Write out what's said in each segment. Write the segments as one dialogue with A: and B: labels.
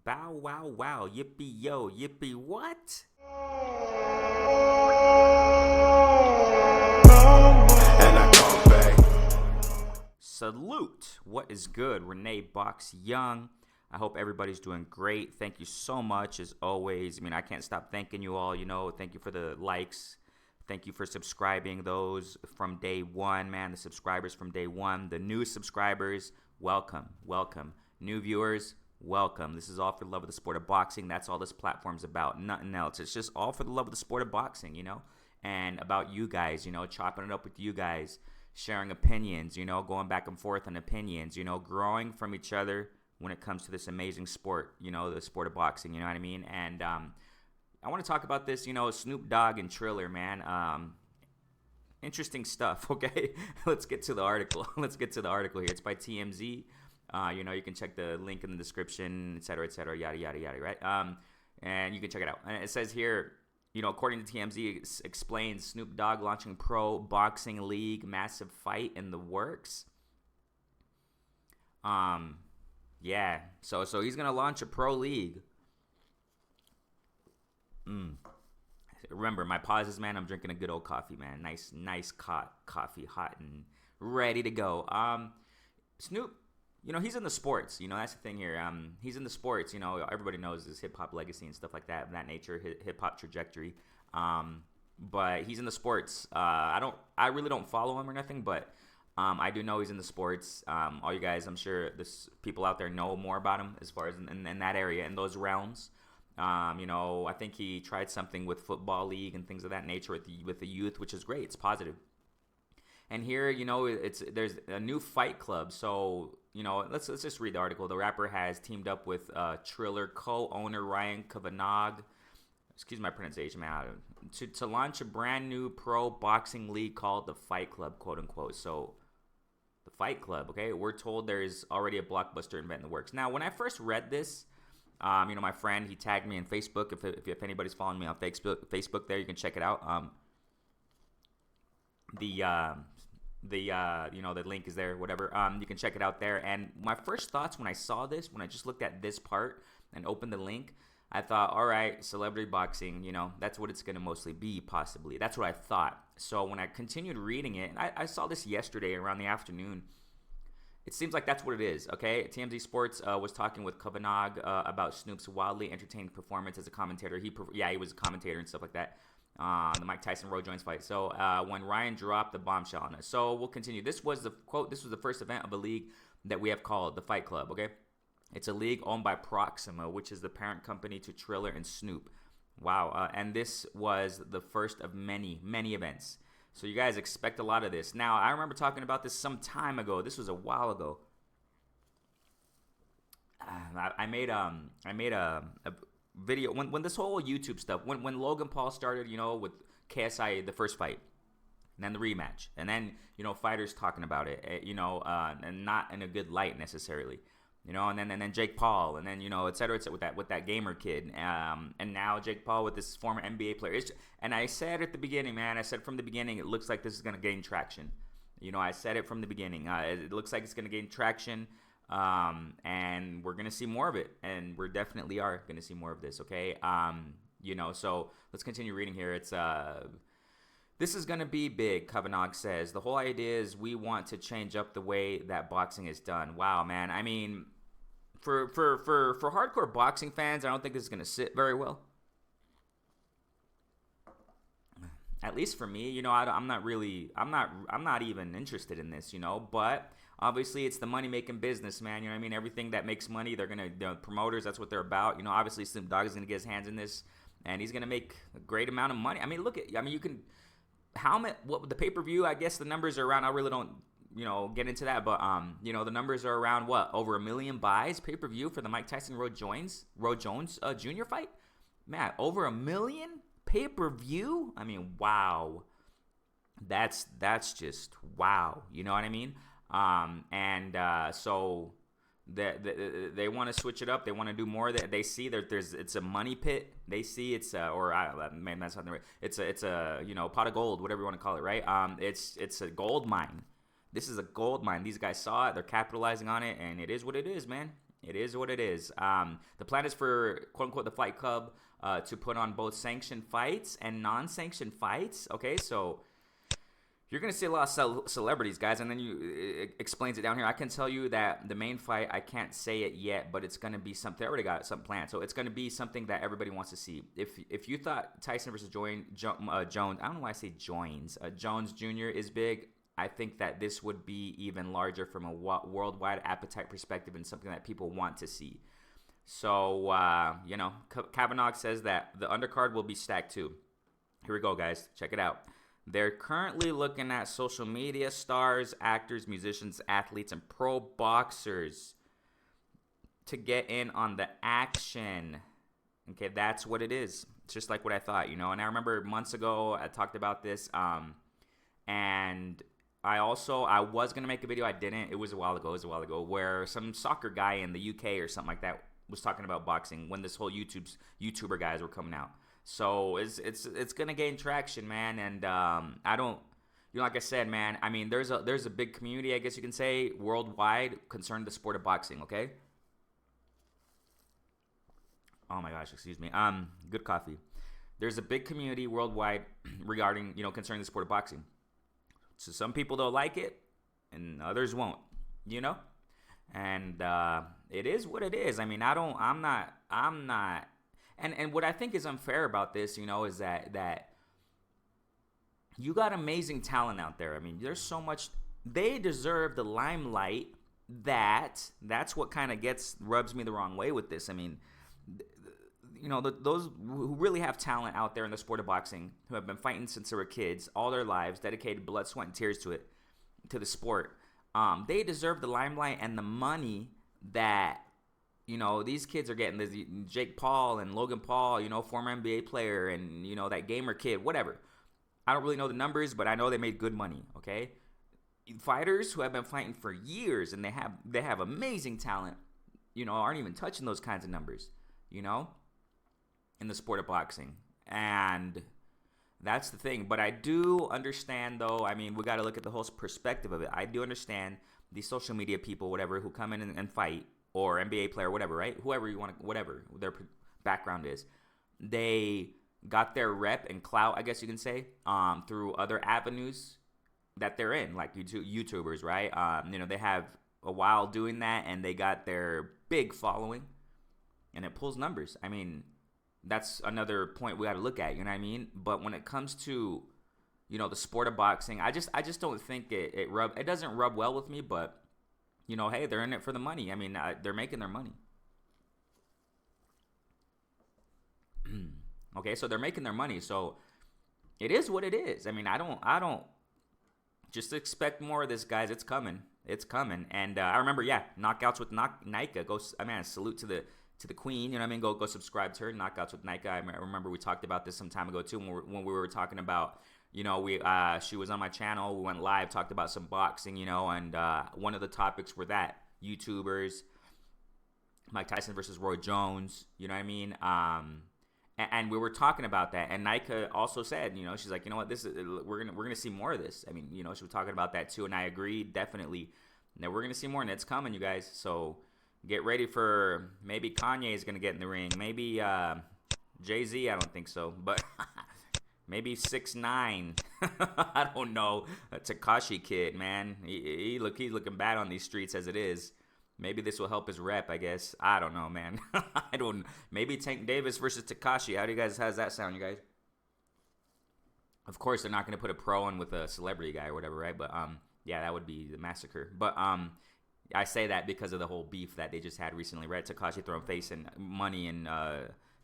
A: Bow wow wow. Yippee yo. Yippee what?
B: And I come back.
A: Salute. What is good? Renee Box Young. I hope everybody's doing great. Thank you so much as always. I mean, I can't stop thanking you all. Thank you for the likes. Thank you for subscribing, those from day one, man. The subscribers from day one. The new subscribers, welcome, welcome. New viewers, welcome. This is all for the love of the sport of boxing. That's all this platform's about, nothing else. It's just all for the love of the sport of boxing, and about you guys, chopping it up with you guys, sharing opinions, going back and forth on opinions, growing from each other when it comes to this amazing sport, the sport of boxing, you know what I mean? And I want to talk about this, Snoop Dogg and Triller, man. Interesting stuff, okay? Let's get to the article. Let's get to the article here. It's by TMZ. You can check the link in the description, et cetera, yada, yada, yada, right? And you can check it out. And it says here, according to TMZ, it explains Snoop Dogg launching pro boxing league, massive fight in the works. Yeah. So he's gonna launch a pro league. Remember, my pauses, man. I'm drinking a good old coffee, man. Nice coffee, hot and ready to go. Snoop, he's in the sports. That's the thing here. He's in the sports. Everybody knows his hip hop legacy and stuff like that, of that nature, hip hop trajectory. But he's in the sports. I really don't follow him or nothing, but I do know he's in the sports. All you guys, I'm sure people out there know more about him as far as in that area, in those realms. I think he tried something with football league and things of that nature with the youth, which is great. It's positive. And here, there's a new fight club. So, let's just read the article. The rapper has teamed up with Triller co-owner Ryan Kavanagh, excuse my pronunciation, man, to launch a brand new pro boxing league called the Fight Club, quote unquote. So, the Fight Club, okay? We're told there's already a blockbuster event in the works. Now, when I first read this, my friend, he tagged me on Facebook. If anybody's following me on Facebook there, you can check it out. The link is there, whatever. You can check it out there. And my first thoughts when I saw this, when I just looked at this part and opened the link, I thought, all right, celebrity boxing, that's what it's going to mostly be, possibly. That's what I thought. So when I continued reading it, and I saw this yesterday around the afternoon, it seems like that's what it is, okay? TMZ Sports was talking with Kavanagh about Snoop's wildly entertaining performance as a commentator. He was a commentator and stuff like that. The Mike Tyson-Roy Jones fight. So when Ryan dropped the bombshell on us. So we'll continue. This was the first event of a league that we have called the Fight Club, okay? It's a league owned by Proxima, which is the parent company to Triller and Snoop. Wow. And this was the first of many, many events. So you guys expect a lot of this. Now, I remember talking about this some time ago. This was a while ago. I made a video when this whole YouTube stuff, when Logan Paul started, with KSI, the first fight, and then the rematch, and then fighters talking about it, and not in a good light necessarily, and then Jake Paul, and then et cetera, with that gamer kid, and now Jake Paul with this former NBA player. And I said at the beginning, man, from the beginning, it looks like this is gonna gain traction. I said it from the beginning. It looks like it's gonna gain traction. And we're gonna see more of it, and we definitely are gonna see more of this. Okay. So let's continue reading here. It's this is gonna be big. Kavanagh says the whole idea is we want to change up the way that boxing is done. Wow, man. I mean, for hardcore boxing fans, I don't think this is gonna sit very well. At least for me, I'm not even interested in this, but obviously it's the money-making business, man. You know what I mean? Everything that makes money, they're going to, promoters, that's what they're about. Obviously Snoop Dogg is going to get his hands in this, and he's going to make a great amount of money. I mean, you can, what the pay-per-view, I guess the numbers are around, I really don't, get into that, but, the numbers are around, over 1 million buys pay-per-view for the Mike Tyson-Roy Jones Jr. fight? Man, over 1 million pay-per-view? I mean, wow. That's just wow. You know what I mean? So they want to switch it up. They want to do more. They see that it's a money pit. They see it's maybe that's not the right. It's a pot of gold, whatever you want to call it, right? It's a gold mine. This is a gold mine. These guys saw it. They're capitalizing on it, and it is what it is, man. It is what it is. The plan is for quote unquote the Fight Club to put on both sanctioned fights and non-sanctioned fights. Okay, so you're gonna see a lot of celebrities, guys, and then it explains it down here. I can tell you that the main fight, I can't say it yet, but it's gonna be something. I already got something planned, so it's gonna be something that everybody wants to see. If you thought Tyson versus Jones, I don't know why I say Jones. Jones Jr. is big. I think that this would be even larger from a worldwide appetite perspective and something that people want to see. So Kavanaugh says that the undercard will be stacked too. Here we go, guys. Check it out. They're currently looking at social media stars, actors, musicians, athletes, and pro boxers to get in on the action. Okay, that's what it is. It's just like what I thought, And I remember months ago I talked about this, and I was going to make a video. I didn't. It was a while ago, where some soccer guy in the UK or something like that was talking about boxing when this whole YouTuber guys were coming out. So it's gonna gain traction, man, and I don't, like I said, man. I mean, there's a big community, I guess you can say, worldwide concerned the sport of boxing. Okay. Oh my gosh, excuse me. Good coffee. There's a big community worldwide regarding concerning the sport of boxing. So some people don't like it, and others won't. And it is what it is. I mean, I'm not. And what I think is unfair about this, is that you got amazing talent out there. I mean, there's so much. They deserve the limelight. That's what kind of rubs me the wrong way with this. I mean, those who really have talent out there in the sport of boxing, who have been fighting since they were kids, all their lives, dedicated blood, sweat, and tears to the sport. They deserve the limelight and the money that these kids are getting. There's Jake Paul and Logan Paul, former NBA player, and that gamer kid, whatever. I don't really know the numbers, but I know they made good money. Okay, fighters who have been fighting for years and they have amazing talent, aren't even touching those kinds of numbers, in the sport of boxing. And that's the thing. But I do understand, though. I mean, we got to look at the whole perspective of it. I do understand these social media people, whatever, who come in and fight. Or NBA player, whatever, right? Whoever you want to, whatever their background is, they got their rep and clout, I guess you can say, through other avenues that they're in, like YouTubers, right? They have a while doing that, and they got their big following, and it pulls numbers. I mean, that's another point we got to look at. You know what I mean? But when it comes to, the sport of boxing, I just don't think it doesn't rub well with me, but. Hey, they're in it for the money. I mean, they're making their money. Okay, so they're making their money. So it is what it is. I mean, I don't just expect more of this, guys. It's coming. And I remember, knockouts with Nika. Salute to the queen. You know what I mean? Go subscribe to her. Knockouts with Nika. I remember we talked about this some time ago too when we were talking about. She was on my channel. We went live, talked about some boxing, and one of the topics were that YouTubers, Mike Tyson versus Roy Jones. You know what I mean? And we were talking about that. And Nika also said, she's like, what, we're gonna see more of this. I mean, she was talking about that too, and I agree definitely that we're gonna see more, and it's coming, you guys. So get ready for maybe Kanye is gonna get in the ring, maybe Jay-Z. I don't think so, but. Maybe 6ix9ine. I don't know. A Tekashi kid, man. He's looking bad on these streets as it is. Maybe this will help his rep, I guess. I don't know, man. Maybe Tank Davis versus Tekashi. How's that sound, you guys? Of course, they're not going to put a pro in with a celebrity guy or whatever, right? But that would be the massacre. But I say that because of the whole beef that they just had recently, right? Tekashi throwing face and money and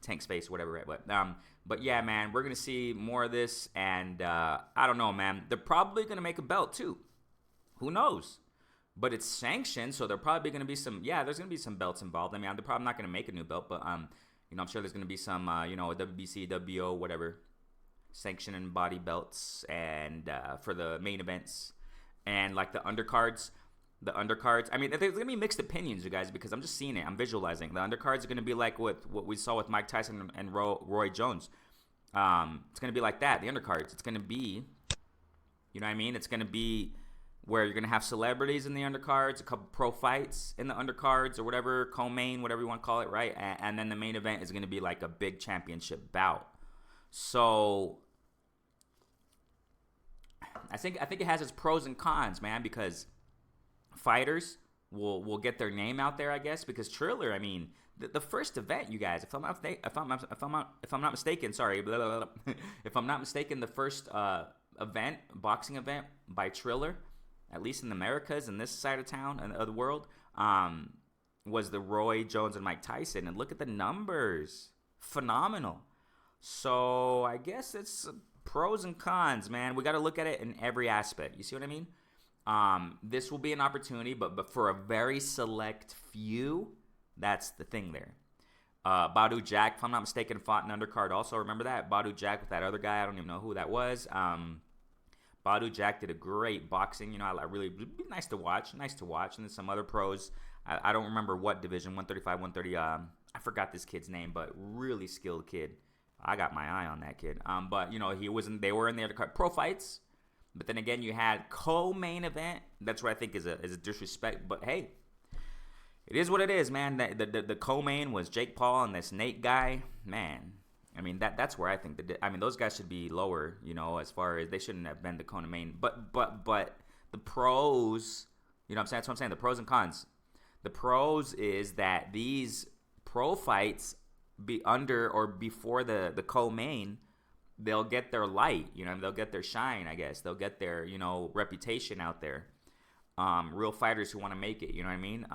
A: Tank's face, whatever, right? But yeah, man, we're gonna see more of this, and I don't know, man. They're probably gonna make a belt too. Who knows? But it's sanctioned, so there probably gonna be some. Yeah, there's gonna be some belts involved. I mean, they're probably not gonna make a new belt, but I'm sure there's gonna be some, WBC, WBO, whatever, sanctioned and body belts, and for the main events, and like the undercards. I mean, there's gonna be mixed opinions, you guys, because I'm just seeing it. I'm visualizing. The undercards are gonna be like what we saw with Mike Tyson and Roy Jones. It's gonna be like that. The undercards. It's gonna be, you know what I mean? It's gonna be where you're gonna have celebrities in the undercards, a couple pro fights in the undercards, or whatever, co-main, whatever you want to call it, right? And then the main event is gonna be like a big championship bout. So I think it has its pros and cons, man, because fighters will get their name out there, I guess, because Triller, I mean, the first event, you guys, if I'm not mistaken, sorry, blah, blah, blah, if I'm not mistaken, the first boxing event by Triller, at least in the Americas and this side of town and of the world, was the Roy Jones and Mike Tyson, and look at the numbers, phenomenal. So I guess it's pros and cons, man. We got to look at it in every aspect. You see what I mean? This will be an opportunity, but for a very select few. That's the thing there. Badu Jack, if I'm not mistaken, fought an undercard also. Remember that? Badu Jack with that other guy. I don't even know who that was. Badu Jack did a great boxing. You know, I really, it'd be nice to watch. Nice to watch. And then some other pros. I don't remember what division, 135, 130. I forgot this kid's name, but really skilled kid. I got my eye on that kid. But, you know, they were in the undercard. Pro fights. But then again, you had co-main event. That's what I think is a disrespect. But, hey. It is what it is, man. The co-main was Jake Paul and this Nate guy. Man, I mean that's where I think those guys should be lower. You know, as far as they shouldn't have been the co-main. But the pros, you know what I'm saying? That's what I'm saying. The pros and cons. The pros is that these pro fights be under or before the co-main, they'll get their light. You know, they'll get their shine. I guess they'll get their reputation out there. Real fighters who want to make it. You know what I mean?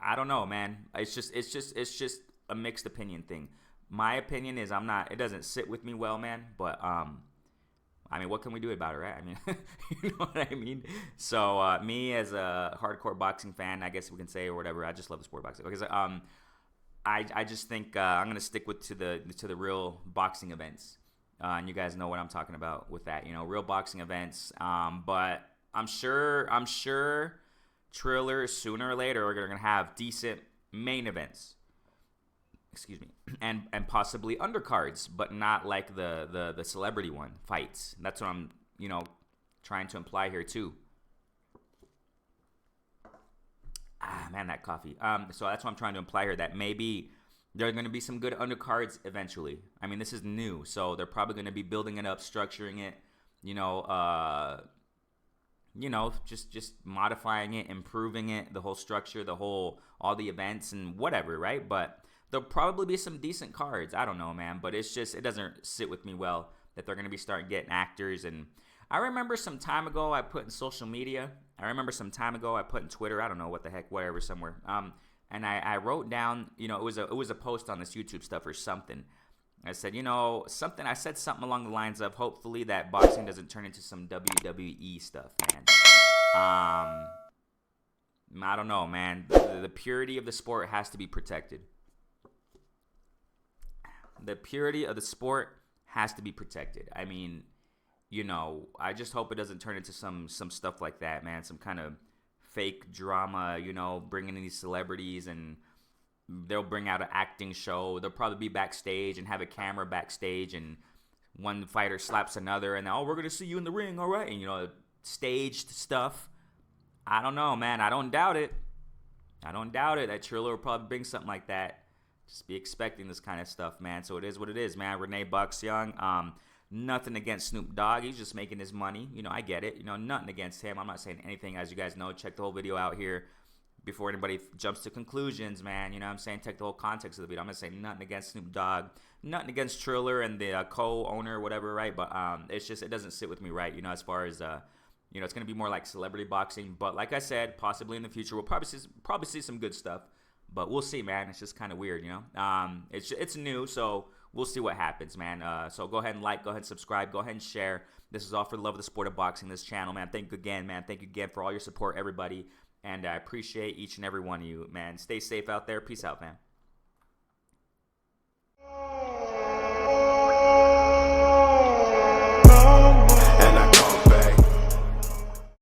A: I don't know, man. It's just a mixed opinion thing. My opinion is it doesn't sit with me well, man. But I mean, what can we do about it, right? I mean, you know what I mean. So me as a hardcore boxing fan, I guess we can say, or whatever. I just love the sport of boxing. Okay, so I just think I'm gonna stick to the real boxing events, and you guys know what I'm talking about with that. You know, real boxing events. But I'm sure Triller sooner or later are going to have decent main events. Excuse me. And possibly undercards, but not like the celebrity one fights. That's what I'm, trying to imply here too. Man, that coffee. So that's what I'm trying to imply here, that maybe there are going to be some good undercards eventually. I mean, this is new, so they're probably going to be building it up, structuring it, just modifying it, improving it, the whole structure, all the events and whatever, right? But there'll probably be some decent cards. I don't know, man, but it doesn't sit with me well that they're going to be starting getting actors. And I remember some time ago I put in social media. I remember some time ago I put in Twitter. I don't know what the heck, whatever, somewhere. And I wrote down, it was a post on this YouTube stuff or something. I said, I said something along the lines of, hopefully that boxing doesn't turn into some WWE stuff, man. I don't know, man. The purity of the sport has to be protected. The purity of the sport has to be protected. I mean, I just hope it doesn't turn into some stuff like that, man. Some kind of fake drama, bringing in these celebrities, and they'll bring out an acting show. They'll probably be backstage and have a camera backstage, and one fighter slaps another, and we're going to see you in the ring, all right? And, staged stuff. I don't know, man. I don't doubt it. That Triller will probably bring something like that. Just be expecting this kind of stuff, man. So it is what it is, man. Renee Bucks Young. Nothing against Snoop Dogg. He's just making his money. I get it. Nothing against him. I'm not saying anything. As you guys know, check the whole video out here before anybody jumps to conclusions, man. You know what I'm saying? Take the whole context of the video. I'm going to say nothing against Snoop Dogg. Nothing against Triller and the co-owner or whatever, right? But it doesn't sit with me right, as far as, it's going to be more like celebrity boxing. But like I said, possibly in the future, we'll probably see some good stuff. But we'll see, man. It's just kind of weird, It's new, so we'll see what happens, man. So go ahead and like, go ahead and subscribe, go ahead and share. This is all for the love of the sport of boxing, this channel, man. Thank you again, man. Thank you again for all your support, everybody. And I appreciate each and every one of you, man. Stay safe out there. Peace out, man.